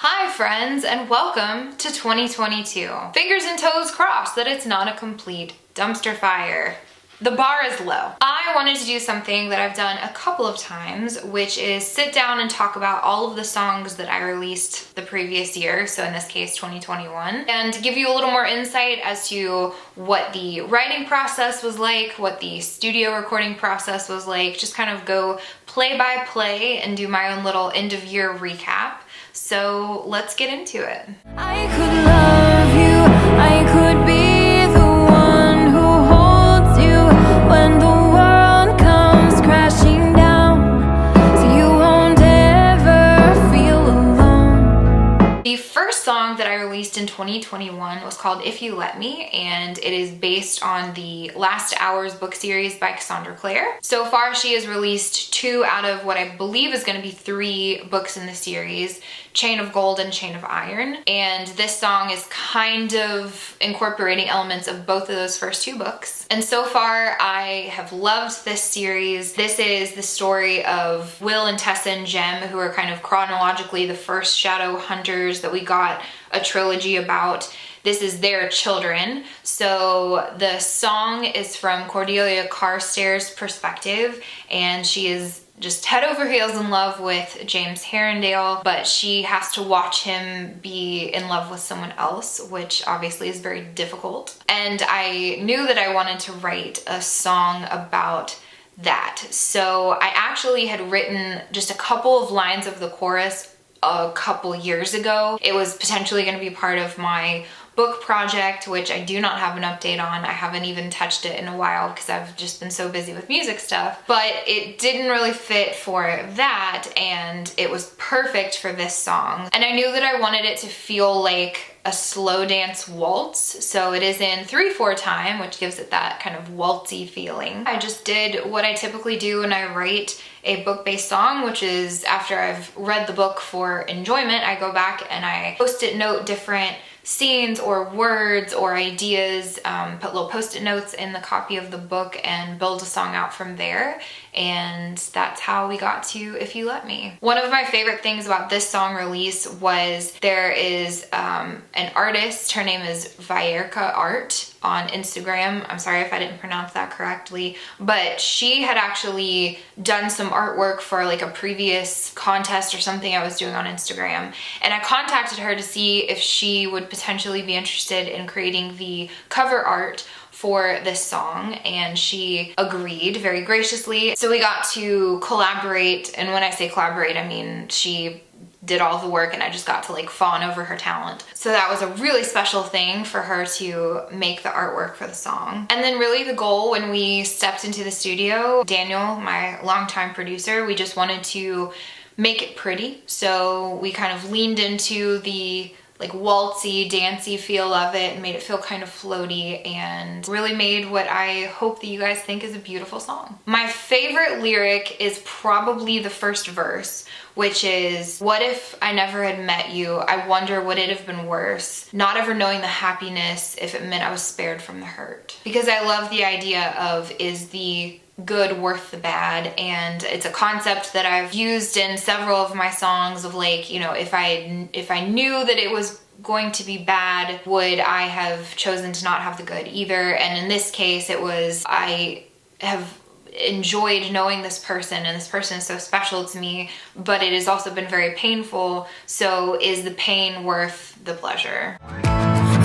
Hi friends, and welcome to 2022. Fingers and toes crossed that it's not a complete dumpster fire. The bar is low. I wanted to do something that I've done a couple of times, which is sit down and talk about all of the songs that I released the previous year, so in this case 2021, and give you a little more insight as to what the writing process was like, what the studio recording process was like, just kind of go play by play and do my own little end of year recap. So let's get into it. I could love you, I could be the one who holds you when the world comes crashing down, so you won't ever feel alone. The first song that I released in 2021 was called If You Let Me, and it is based on the Last Hours book series by Cassandra Clare. So far she has released 2 out of what I believe is going to be 3 books in the series, Chain of Gold and Chain of Iron, and this song is kind of incorporating elements of both of those first 2 books. And so far I have loved this series. This is the story of Will and Tessa and Jem, who are kind of chronologically the first shadow hunters that we got a trilogy about. This is their children. So the song is from Cordelia Carstairs' perspective, and she is just head over heels in love with James Herondale, but she has to watch him be in love with someone else, which obviously is very difficult. And I knew that I wanted to write a song about that. So I actually had written just a couple of lines of the chorus a couple years ago. It was potentially going to be part of my book project, which I do not have an update on. I haven't even touched it in a while because I've just been so busy with music stuff, but it didn't really fit for that, and it was perfect for this song. And I knew that I wanted it to feel like a slow dance waltz, so it is in 3/4 time, which gives it that kind of waltzy feeling. I just did what I typically do when I write a book-based song, which is after I've read the book for enjoyment, I go back and I post-it note different scenes or words or ideas, put little post-it notes in the copy of the book and build a song out from there. And that's how we got to If You Let Me. One of my favorite things about this song release was there is an artist, her name is Viarca Art on Instagram. I'm sorry if I didn't pronounce that correctly, but she had actually done some artwork for like a previous contest or something I was doing on Instagram. And I contacted her to see if she would potentially be interested in creating the cover art for this song, and she agreed very graciously. So we got to collaborate, and when I say collaborate, I mean she did all the work and I just got to like fawn over her talent. So that was a really special thing for her to make the artwork for the song. And then really the goal when we stepped into the studio, Daniel, my longtime producer, we just wanted to make it pretty. So we kind of leaned into the like waltzy, dancey feel of it and made it feel kind of floaty and really made what I hope that you guys think is a beautiful song. My favorite lyric is probably the first verse, which is, what if I never had met you? I wonder would it have been worse? Not ever knowing the happiness if it meant I was spared from the hurt. Because I love the idea of, is the good worth the bad? And it's a concept that I've used in several of my songs of like, you know, if I knew that it was going to be bad, would I have chosen to not have the good either? And in this case it was, I have enjoyed knowing this person and this person is so special to me, but it has also been very painful, so is the pain worth the pleasure?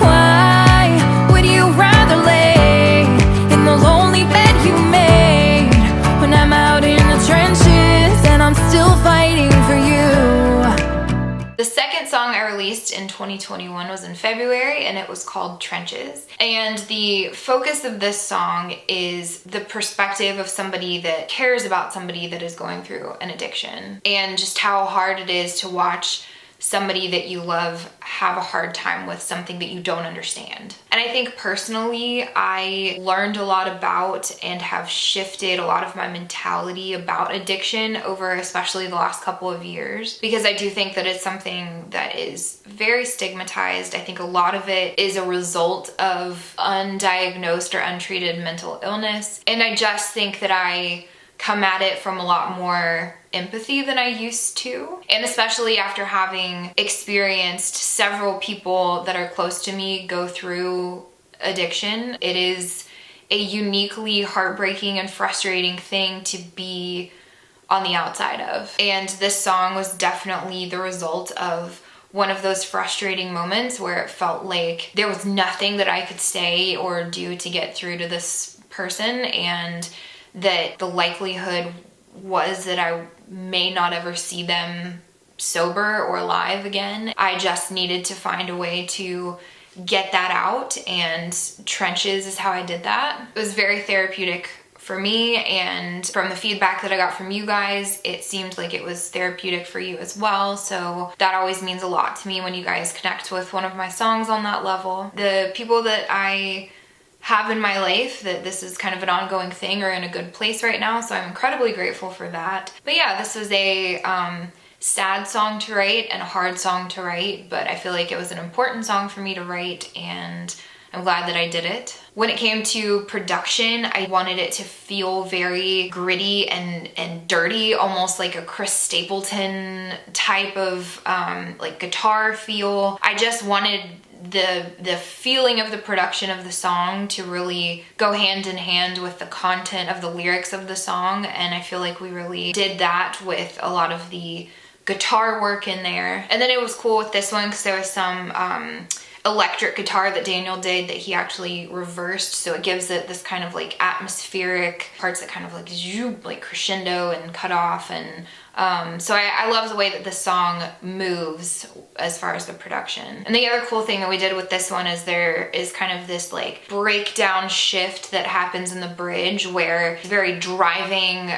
Why would you rather lay in the lonely bed you made when I'm out in the trenches and I'm still fighting for you? The second song I released in 2021 was in February, and it was called Trenches. And the focus of this song is the perspective of somebody that cares about somebody that is going through an addiction, and just how hard it is to watch somebody that you love have a hard time with something that you don't understand. And I think personally, I learned a lot about and have shifted a lot of my mentality about addiction over especially the last couple of years, because I do think that it's something that is very stigmatized. I think a lot of it is a result of undiagnosed or untreated mental illness. And I just think that I come at it from a lot more empathy than I used to. And especially after having experienced several people that are close to me go through addiction, it is a uniquely heartbreaking and frustrating thing to be on the outside of. And this song was definitely the result of one of those frustrating moments where it felt like there was nothing that I could say or do to get through to this person, and that the likelihood was that I may not ever see them sober or alive again. I just needed to find a way to get that out, and Trenches is how I did that. It was very therapeutic for me, and from the feedback that I got from you guys, it seemed like it was therapeutic for you as well. So that always means a lot to me when you guys connect with one of my songs on that level. The people that I have in my life, that this is kind of an ongoing thing, are in a good place right now, so I'm incredibly grateful for that. But yeah, this was a sad song to write and a hard song to write, but I feel like it was an important song for me to write, and I'm glad that I did it. When it came to production, I wanted it to feel very gritty and dirty, almost like a Chris Stapleton type of like guitar feel. I just wanted the feeling of the production of the song to really go hand in hand with the content of the lyrics of the song, and I feel like we really did that with a lot of the guitar work in there. And then it was cool with this one because there was some electric guitar that Daniel did that he actually reversed, so it gives it this kind of like atmospheric parts that kind of like zoom, like crescendo and cut off, and so I love the way that the song moves as far as the production. And the other cool thing that we did with this one is there is kind of this like breakdown shift that happens in the bridge where it's very driving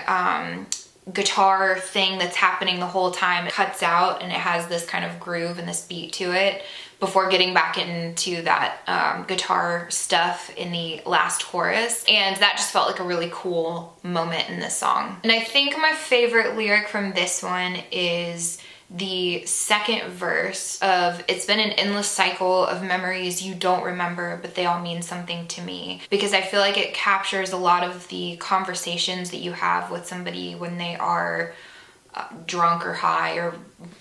guitar thing that's happening the whole time. It cuts out and it has this kind of groove and this beat to it before getting back into that guitar stuff in the last chorus. And that just felt like a really cool moment in this song. And I think my favorite lyric from this one is the second verse of, "It's been an endless cycle of memories you don't remember, but they all mean something to me," because I feel like it captures a lot of the conversations that you have with somebody when they are drunk or high or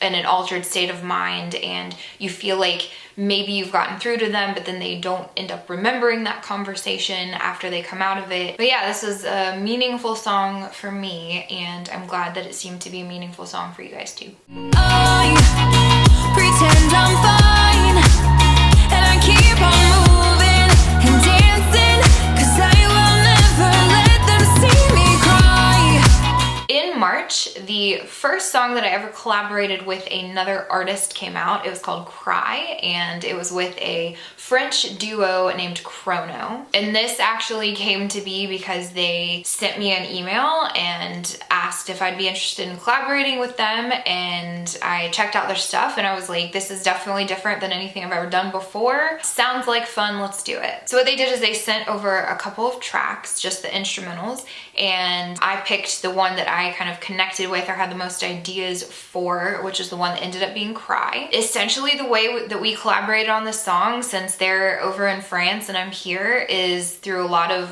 in an altered state of mind, and you feel like maybe you've gotten through to them, but then they don't end up remembering that conversation after they come out of it. But yeah, this was a meaningful song for me, and I'm glad that it seemed to be a meaningful song for you guys too. I pretend I'm fine, and I keep on moving and dancing, 'cause I will never let them see me cry. In March, the first song that I ever collaborated with another artist came out. It was called Cry, and it was with a French duo named Chrono. And this actually came to be because they sent me an email and asked if I'd be interested in collaborating with them, and I checked out their stuff and I was like, this is definitely different than anything I've ever done before. Sounds like fun, let's do it. So what they did is they sent over a couple of tracks, just the instrumentals, and I picked the one that I kind of connected with or had the most ideas for, which is the one that ended up being Cry. Essentially the way that we collaborated on this song, since they're over in France and I'm here, is through a lot of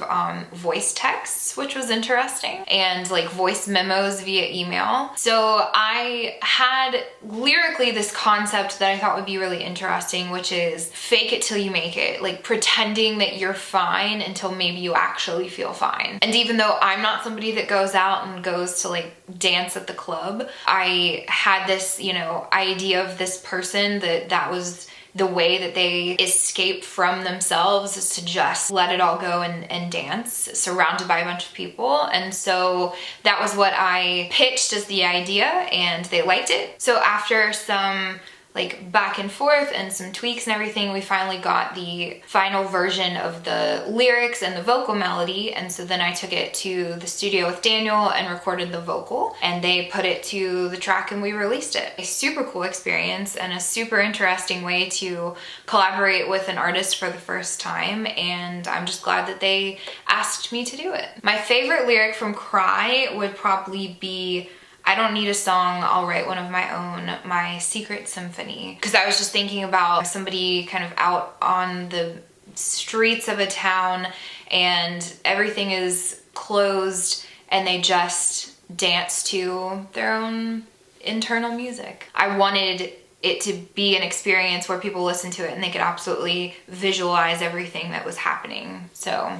voice texts, which was interesting, and like voice memos via email. So I had lyrically this concept that I thought would be really interesting, which is fake it till you make it, like pretending that you're fine until maybe you actually feel fine. And even though I'm not somebody that goes out and goes to like dance at the club, I had this, you know, idea of this person that was the way that they escape from themselves, is to just let it all go and dance surrounded by a bunch of people. And so that was what I pitched as the idea, and they liked it. So after some like back and forth and some tweaks and everything, we finally got the final version of the lyrics and the vocal melody. And so then I took it to the studio with Daniel and recorded the vocal, and they put it to the track and we released it. A super cool experience and a super interesting way to collaborate with an artist for the first time, and I'm just glad that they asked me to do it. My favorite lyric from Cry would probably be, "I don't need a song, I'll write one of my own, my secret symphony." Because I was just thinking about somebody kind of out on the streets of a town and everything is closed and they just dance to their own internal music. I wanted it to be an experience where people listen to it and they could absolutely visualize everything that was happening. So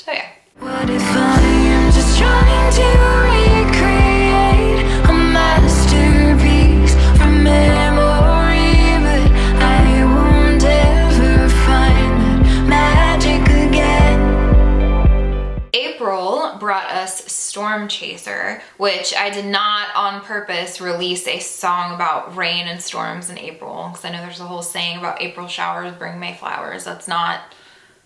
yeah. What if I am just trying to recreate a masterpiece from memory, but I won't ever find that magic again? April brought us Storm Chaser, which I did not on purpose release a song about rain and storms in April, because I know there's a whole saying about April showers bring May flowers. That's not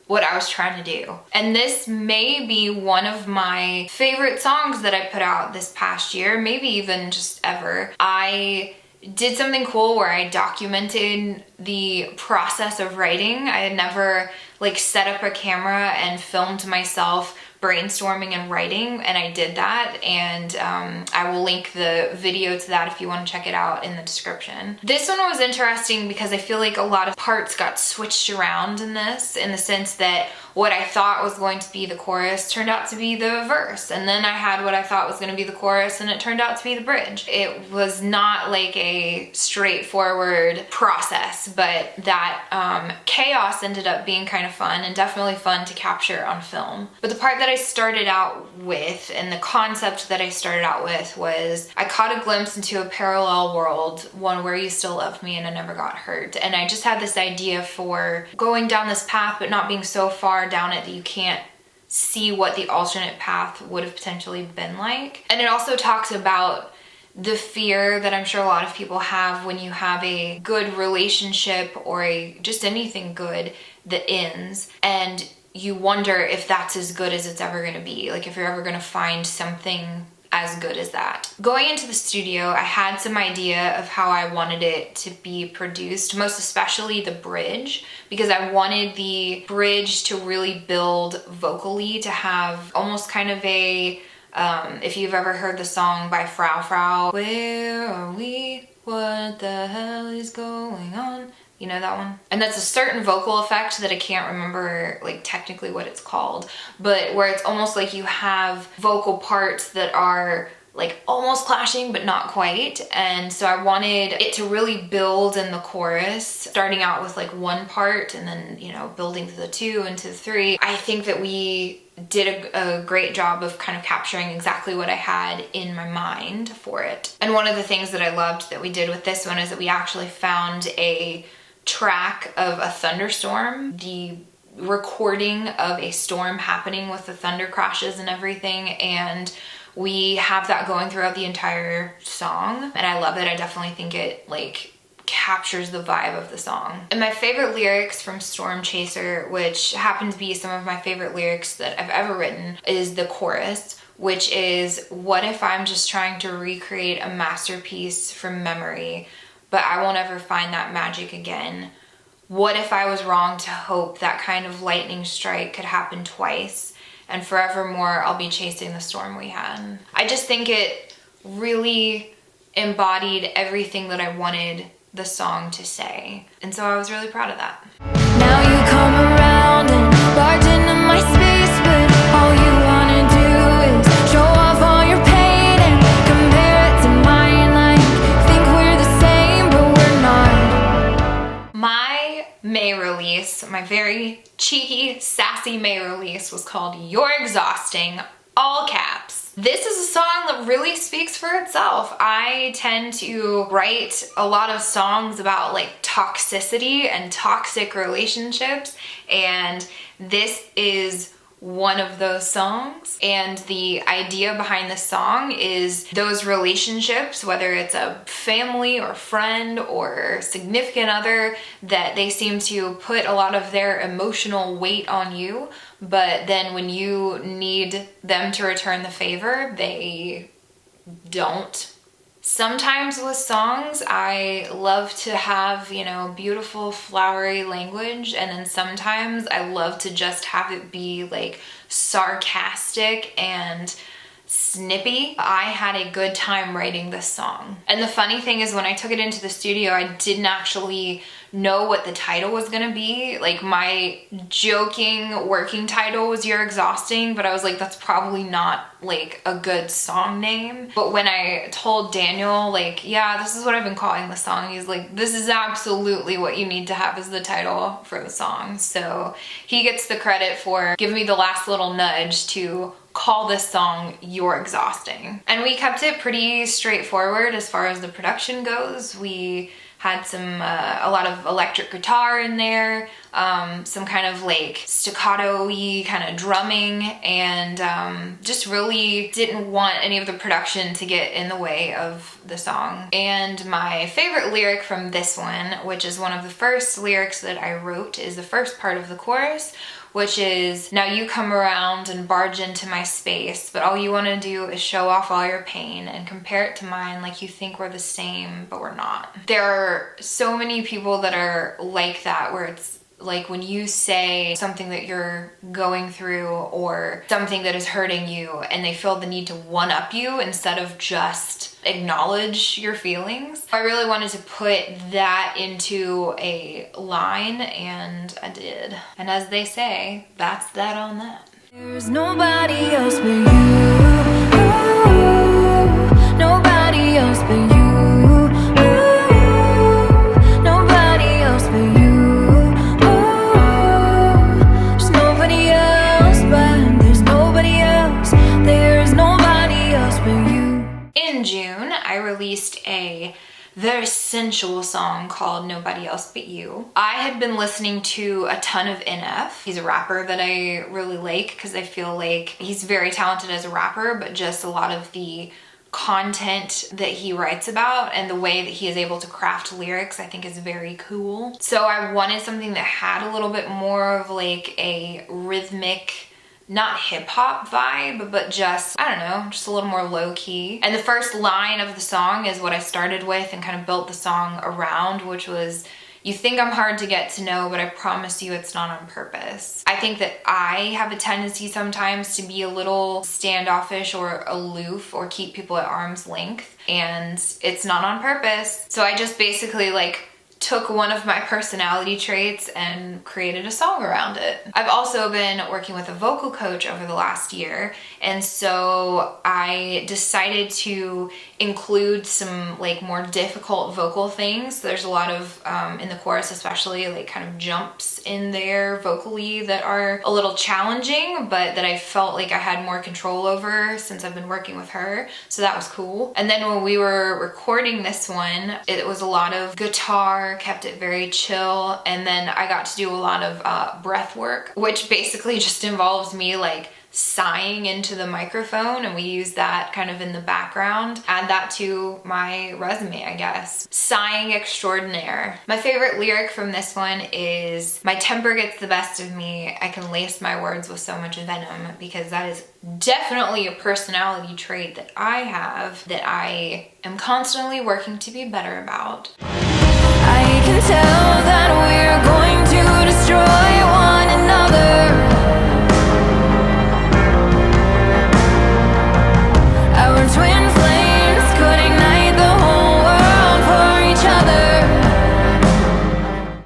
what I was trying to do. And this may be one of my favorite songs that I put out this past year, maybe even just ever. I did something cool where I documented the process of writing. I had never like set up a camera and filmed myself brainstorming and writing, and I did that, and I will link the video to that if you want to check it out in the description. This one was interesting because I feel like a lot of parts got switched around in this, in the sense that what I thought was going to be the chorus turned out to be the verse, and then I had what I thought was going to be the chorus and it turned out to be the bridge. It was not like a straightforward process, but that chaos ended up being kind of fun, and definitely fun to capture on film. But the part that I started out with, and the concept that I started out with, was I caught a glimpse into a parallel world, one where you still love me and I never got hurt. And I just had this idea for going down this path but not being so far down it that you can't see what the alternate path would have potentially been like. And it also talks about the fear that I'm sure a lot of people have when you have a good relationship or just anything good that ends, and you wonder if that's as good as it's ever going to be, like if you're ever going to find something as good as that. Going into the studio, I had some idea of how I wanted it to be produced, most especially the bridge, because I wanted the bridge to really build vocally, to have almost kind of a, if you've ever heard the song by Frau, Where Are We? What the hell is going on? You know that one? And that's a certain vocal effect that I can't remember like technically what it's called, but where it's almost like you have vocal parts that are like almost clashing but not quite. And so I wanted it to really build in the chorus, starting out with like one part and then, you know, building to the two and to the three. I think that we did a great job of kind of capturing exactly what I had in my mind for it. And one of the things that I loved that we did with this one is that we actually found a track of a thunderstorm, the recording of a storm happening with the thunder crashes and everything, and we have that going throughout the entire song, and I love it. I definitely think it like captures the vibe of the song. And my favorite lyrics from Storm Chaser, which happen to be some of my favorite lyrics that I've ever written, is the chorus, which is, what if I'm just trying to recreate a masterpiece from memory, but I won't ever find that magic again? What if I was wrong to hope that kind of lightning strike could happen twice, and forevermore I'll be chasing the storm we had? I just think it really embodied everything that I wanted the song to say, and so I was really proud of that. Now you come around and barge into my space, but all you wanna do is show off all your pain and compare it to mine, like think we're the same but we're not. My May release, my very cheeky, sassy May release, was called You're Exhausting, all caps. This is a song that really speaks for itself. I tend to write a lot of songs about like toxicity and toxic relationships, and this is one of those songs. And the idea behind this song is those relationships, whether it's a family or friend or significant other, that they seem to put a lot of their emotional weight on you, but then when you need them to return the favor, they don't. Sometimes with songs, I love to have, you know, beautiful flowery language, and then sometimes I love to just have it be like sarcastic and snippy. I had a good time writing this song. And the funny thing is, when I took it into the studio, I didn't actually know what the title was gonna be. Like, my joking working title was You're Exhausting, but I was like, that's probably not like a good song name. But when I told Daniel, like, yeah, this is what I've been calling the song, he's like, this is absolutely what you need to have as the title for the song. So he gets the credit for giving me the last little nudge to call this song You're Exhausting. And we kept it pretty straightforward as far as the production goes. We had a lot of electric guitar in there, some kind of like staccato-y kind of drumming, and just really didn't want any of the production to get in the way of the song. And my favorite lyric from this one, which is one of the first lyrics that I wrote, is the first part of the chorus, which is, now you come around and barge into my space, but all you want to do is show off all your pain and compare it to mine like you think we're the same, but we're not. There are so many people that are like that, where it's like when you say something that you're going through or something that is hurting you, and they feel the need to one-up you instead of just acknowledge your feelings. I really wanted to put that into a line, and I did. And as they say, that's that on that. There's nobody else but you. Nobody else but you. Nobody else but you. There's nobody else, but there's nobody else. There's nobody else but you. In June, I released a very sensual song called Nobody Else But You. I had been listening to a ton of NF. He's a rapper that I really like because I feel like he's very talented as a rapper, but just a lot of the content that he writes about and the way that he is able to craft lyrics, I think, is very cool. So I wanted something that had a little bit more of like a rhythmic, not hip-hop vibe, but just, I don't know, just a little more low-key. And the first line of the song is what I started with and kind of built the song around, which was, you think I'm hard to get to know, but I promise you it's not on purpose. I think that I have a tendency sometimes to be a little standoffish or aloof or keep people at arm's length, and it's not on purpose. So I just basically like took one of my personality traits and created a song around it. I've also been working with a vocal coach over the last year, and so I decided to include some like more difficult vocal things. There's a lot of, in the chorus especially, like kind of jumps in there vocally that are a little challenging, but that I felt like I had more control over since I've been working with her, so that was cool. And then when we were recording this one, it was a lot of guitar, kept it very chill, and then I got to do a lot of breath work, which basically just involves me like sighing into the microphone, and we use that kind of in the background. Add that to my resume, I guess. Sighing extraordinaire. My favorite lyric from this one is, my temper gets the best of me, I can lace my words with so much venom, because that is definitely a personality trait that I have that I am constantly working to be better about. I can tell that we're going to destroy one another. Our twin flames could ignite the whole world for each other.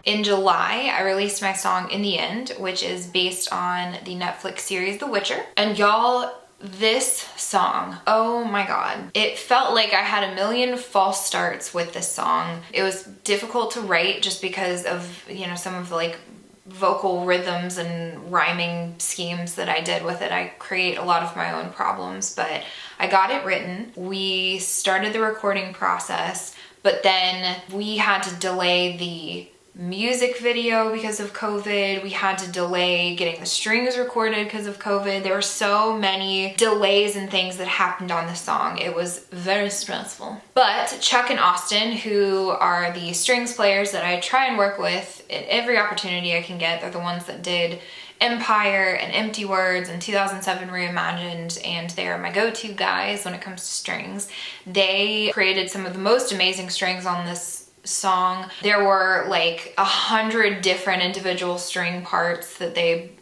In July, I released my song In the End, which is based on the Netflix series The Witcher. And y'all, this song, oh my god, it felt like I had a million false starts with this song. It was difficult to write just because of, you know, some of the like vocal rhythms and rhyming schemes that I did with it. I create a lot of my own problems, but I got it written. We started the recording process, but then we had to delay the music video because of COVID. We had to delay getting the strings recorded because of COVID. There were so many delays and things that happened on the song. It was very stressful. But Chuck and Austin, who are the strings players that I try and work with at every opportunity I can get, they're the ones that did Empire and Empty Words and 2007 Reimagined, and they're my go-to guys when it comes to strings. They created some of the most amazing strings on this song. There were like 100 different individual string parts that they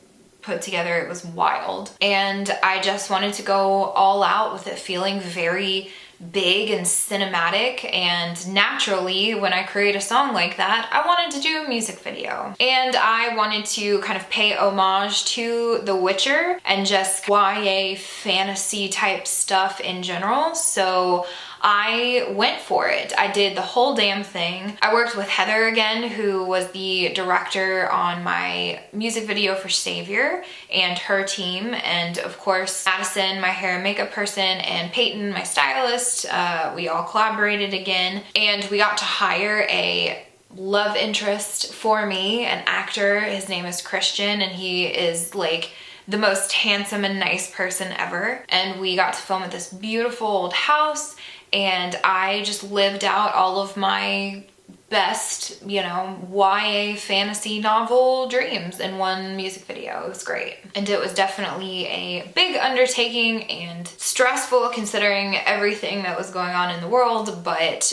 put together. It was wild. And I just wanted to go all out with it feeling very big and cinematic, and naturally when I create a song like that, I wanted to do a music video. And I wanted to kind of pay homage to The Witcher and just YA fantasy type stuff in general. So I went for it. I did the whole damn thing. I worked with Heather again, who was the director on my music video for Savior, and her team, and of course Madison, my hair and makeup person, and Payton, my stylist. We all collaborated again, and we got to hire a love interest for me, an actor. His name is Kristjan, and he is like the most handsome and nice person ever. And we got to film at this beautiful old house, and I just lived out all of my best, you know, YA fantasy novel dreams in one music video. It was great. And it was definitely a big undertaking and stressful considering everything that was going on in the world, but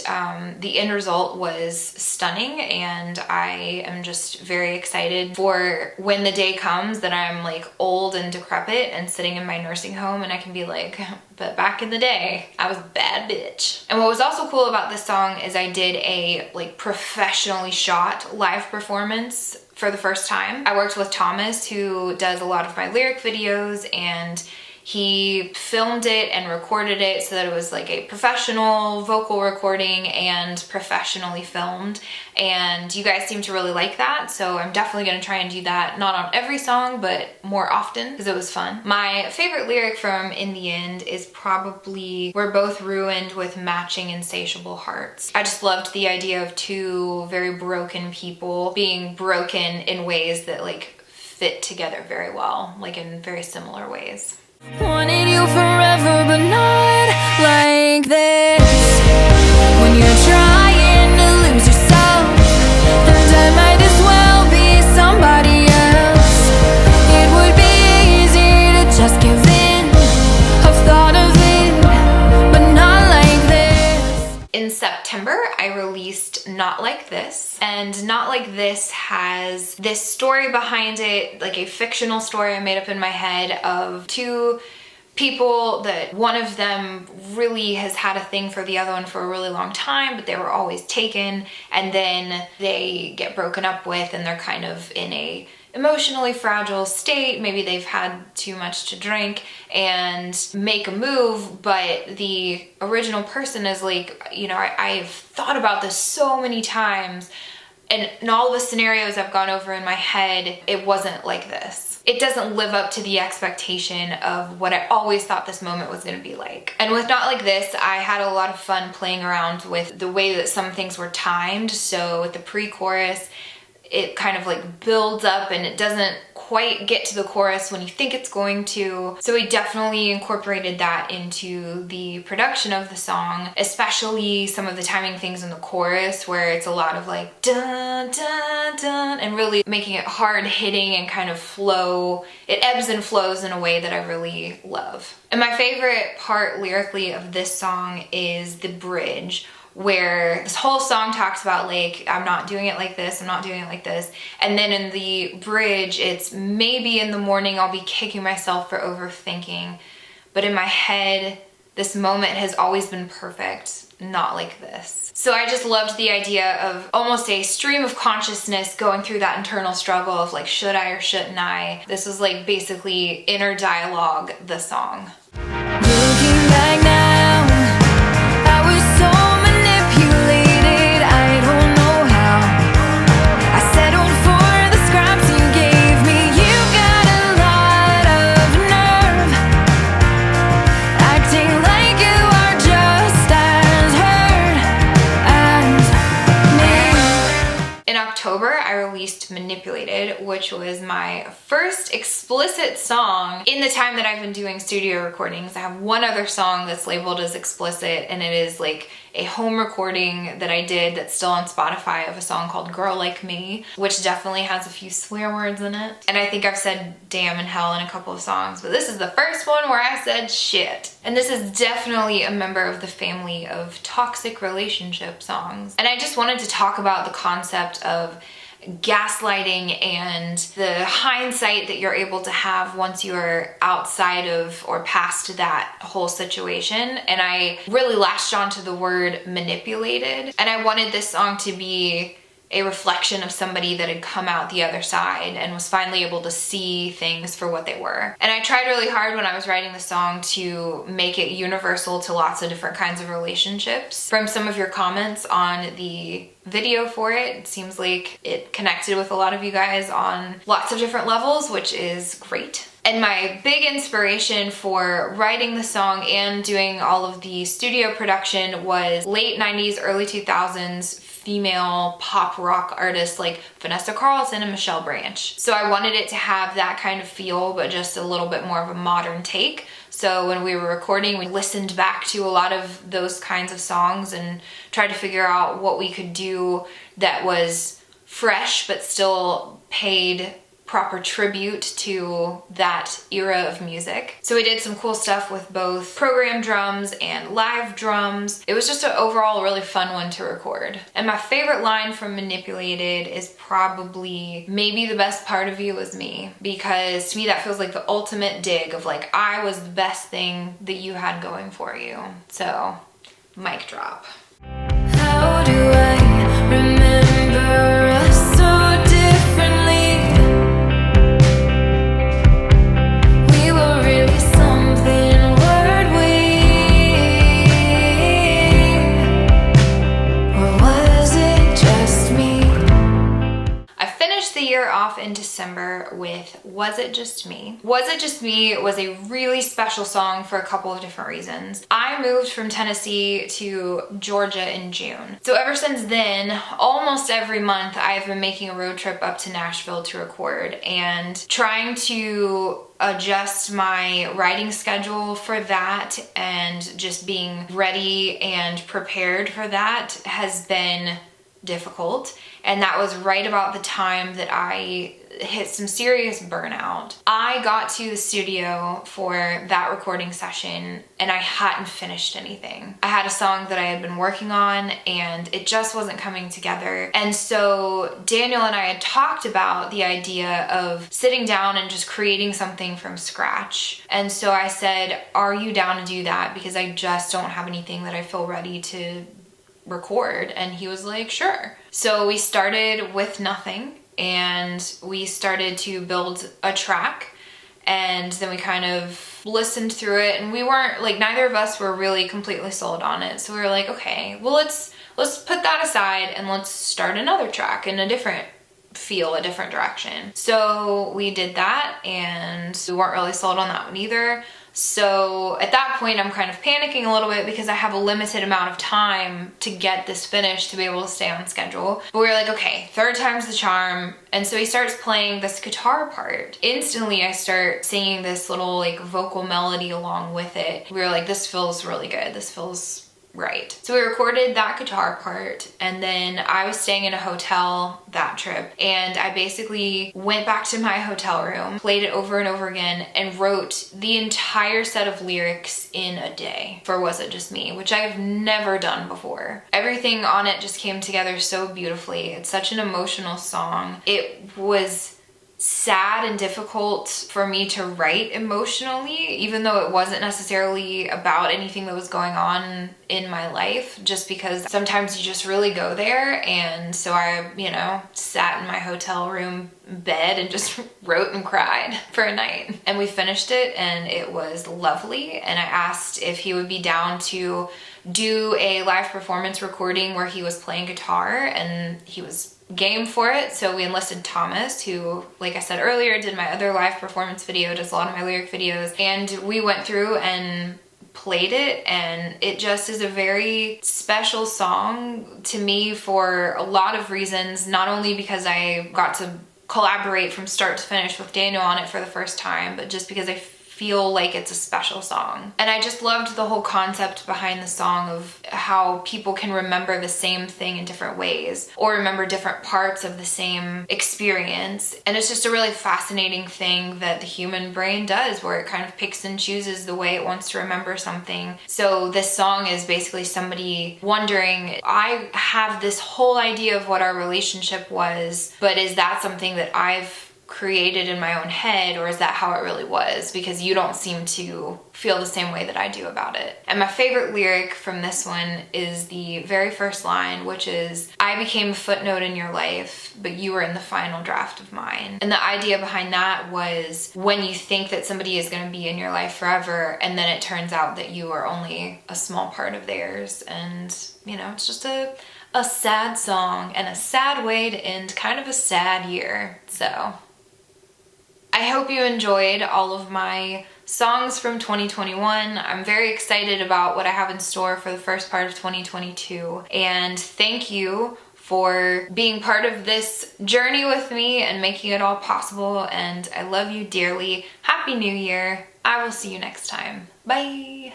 the end result was stunning, and I am just very excited for when the day comes that I'm like old and decrepit and sitting in my nursing home and I can be like, but back in the day, I was a bad bitch. And what was also cool about this song is I did a like professionally shot live performance for the first time. I worked with Thomas, who does a lot of my lyric videos, and he filmed it and recorded it so that it was like a professional vocal recording and professionally filmed. And you guys seem to really like that, so I'm definitely gonna try and do that, not on every song, but more often, because it was fun. My favorite lyric from In the End is probably, "We're both ruined with matching insatiable hearts." I just loved the idea of two very broken people being broken in ways that like fit together very well, like in very similar ways. Wanted you forever, but not like this. When you're trying to lose yourself, and I might as well be somebody else. It would be easy to just give in. I've thought of it, but not like this. In September, I released Not Like This, and Not Like This has this story behind it, like a fictional story I made up in my head of two people that one of them really has had a thing for the other one for a really long time, but they were always taken, and then they get broken up with, and they're kind of in a emotionally fragile state. Maybe they've had too much to drink and make a move, but the original person is like, you know, I've thought about this so many times, and in all the scenarios I've gone over in my head, it wasn't like this. It doesn't live up to the expectation of what I always thought this moment was going to be like. And with Not Like This, I had a lot of fun playing around with the way that some things were timed. So with the pre-chorus, it kind of like builds up and it doesn't quite get to the chorus when you think it's going to. So we definitely incorporated that into the production of the song, especially some of the timing things in the chorus where it's a lot of like dun dun dun and really making it hard hitting and kind of flow. It ebbs and flows in a way that I really love. And my favorite part lyrically of this song is the bridge, where this whole song talks about like, I'm not doing it like this, I'm not doing it like this. And then in the bridge, it's maybe in the morning I'll be kicking myself for overthinking, but in my head, this moment has always been perfect, not like this. So I just loved the idea of almost a stream of consciousness going through that internal struggle of like, should I or shouldn't I? This was like basically inner dialogue, the song. Looking back now, I was so manipulated, I don't know how. I settled for the scraps you gave me. You got a lot of nerve, acting like you are just as hurt as me. In October, I released Manipulated, which was my first explicit song in the time that I've been doing studio recordings. I have one other song that's labeled as explicit, and it is like a home recording that I did that's still on Spotify of a song called Girl Like Me, which definitely has a few swear words in it. And I think I've said damn and hell in a couple of songs, but this is the first one where I said shit. And this is definitely a member of the family of toxic relationship songs. And I just wanted to talk about the concept of gaslighting and the hindsight that you're able to have once you're outside of or past that whole situation. And I really latched onto the word manipulated. And I wanted this song to be a reflection of somebody that had come out the other side and was finally able to see things for what they were. And I tried really hard when I was writing the song to make it universal to lots of different kinds of relationships. From some of your comments on the video for it, it seems like it connected with a lot of you guys on lots of different levels, which is great. And my big inspiration for writing the song and doing all of the studio production was late 90s, early 2000s female pop rock artists like Vanessa Carlton and Michelle Branch. So I wanted it to have that kind of feel, but just a little bit more of a modern take. So when we were recording, we listened back to a lot of those kinds of songs and tried to figure out what we could do that was fresh, but still paid proper tribute to that era of music. So we did some cool stuff with both program drums and live drums. It was just an overall really fun one to record. And my favorite line from Manipulated is probably maybe the best part of you was me, because to me that feels like the ultimate dig of like, I was the best thing that you had going for you. So, mic drop. How do I remember us so differently? We were really something, weren't we? Or was it just me? I finished the year off in December with Was It Just Me? Was It Just Me was a really special song for a couple of different reasons. I moved from Tennessee to Georgia in June. So ever since then, almost every month I've been making a road trip up to Nashville to record and trying to adjust my writing schedule for that, and just being ready and prepared for that has been difficult. And that was right about the time that I hit some serious burnout. I got to the studio for that recording session and I hadn't finished anything. I had a song that I had been working on and it just wasn't coming together. And so Daniel and I had talked about the idea of sitting down and just creating something from scratch. And so I said, are you down to do that? Because I just don't have anything that I feel ready to record. And he was like, sure. So we started with nothing and we started to build a track, and then we kind of listened through it, and we weren't like, neither of us were really completely sold on it. So we were like, okay, well let's put that aside and let's start another track in a different feel, a different direction. So we did that and we weren't really sold on that one either. So at that point I'm kind of panicking a little bit because I have a limited amount of time to get this finished to be able to stay on schedule. But we were like, okay, third time's the charm. And so he starts playing this guitar part. Instantly I start singing this little like vocal melody along with it. We were like, this feels really good. This feels right. So we recorded that guitar part, and then I was staying in a hotel that trip, and I basically went back to my hotel room, played it over and over again, and wrote the entire set of lyrics in a day for Was It Just Me, which I've never done before. Everything on it just came together so beautifully. It's such an emotional song. It was sad and difficult for me to write emotionally, even though it wasn't necessarily about anything that was going on in my life, just because sometimes you just really go there. And so I, sat in my hotel room bed and just wrote and cried for a night. And we finished it and it was lovely. And I asked if he would be down to do a live performance recording where he was playing guitar, and he was game for it. So we enlisted Thomas, who, like I said earlier, did my other live performance video, does a lot of my lyric videos, and we went through and played it, and it just is a very special song to me for a lot of reasons. Not only because I got to collaborate from start to finish with Daniel on it for the first time, but just because I feel like it's a special song. And I just loved the whole concept behind the song of how people can remember the same thing in different ways or remember different parts of the same experience. And it's just a really fascinating thing that the human brain does, where it kind of picks and chooses the way it wants to remember something. So this song is basically somebody wondering, I have this whole idea of what our relationship was, but is that something that I've created in my own head, or is that how it really was? Because you don't seem to feel the same way that I do about it. And my favorite lyric from this one is the very first line, which is, I became a footnote in your life, but you were in the final draft of mine. And the idea behind that was when you think that somebody is going to be in your life forever, and then it turns out that you are only a small part of theirs. And, you know, it's just a sad song and a sad way to end kind of a sad year. So I hope you enjoyed all of my songs from 2021. I'm very excited about what I have in store for the first part of 2022. And thank you for being part of this journey with me and making it all possible. And I love you dearly. Happy New Year. I will see you next time. Bye.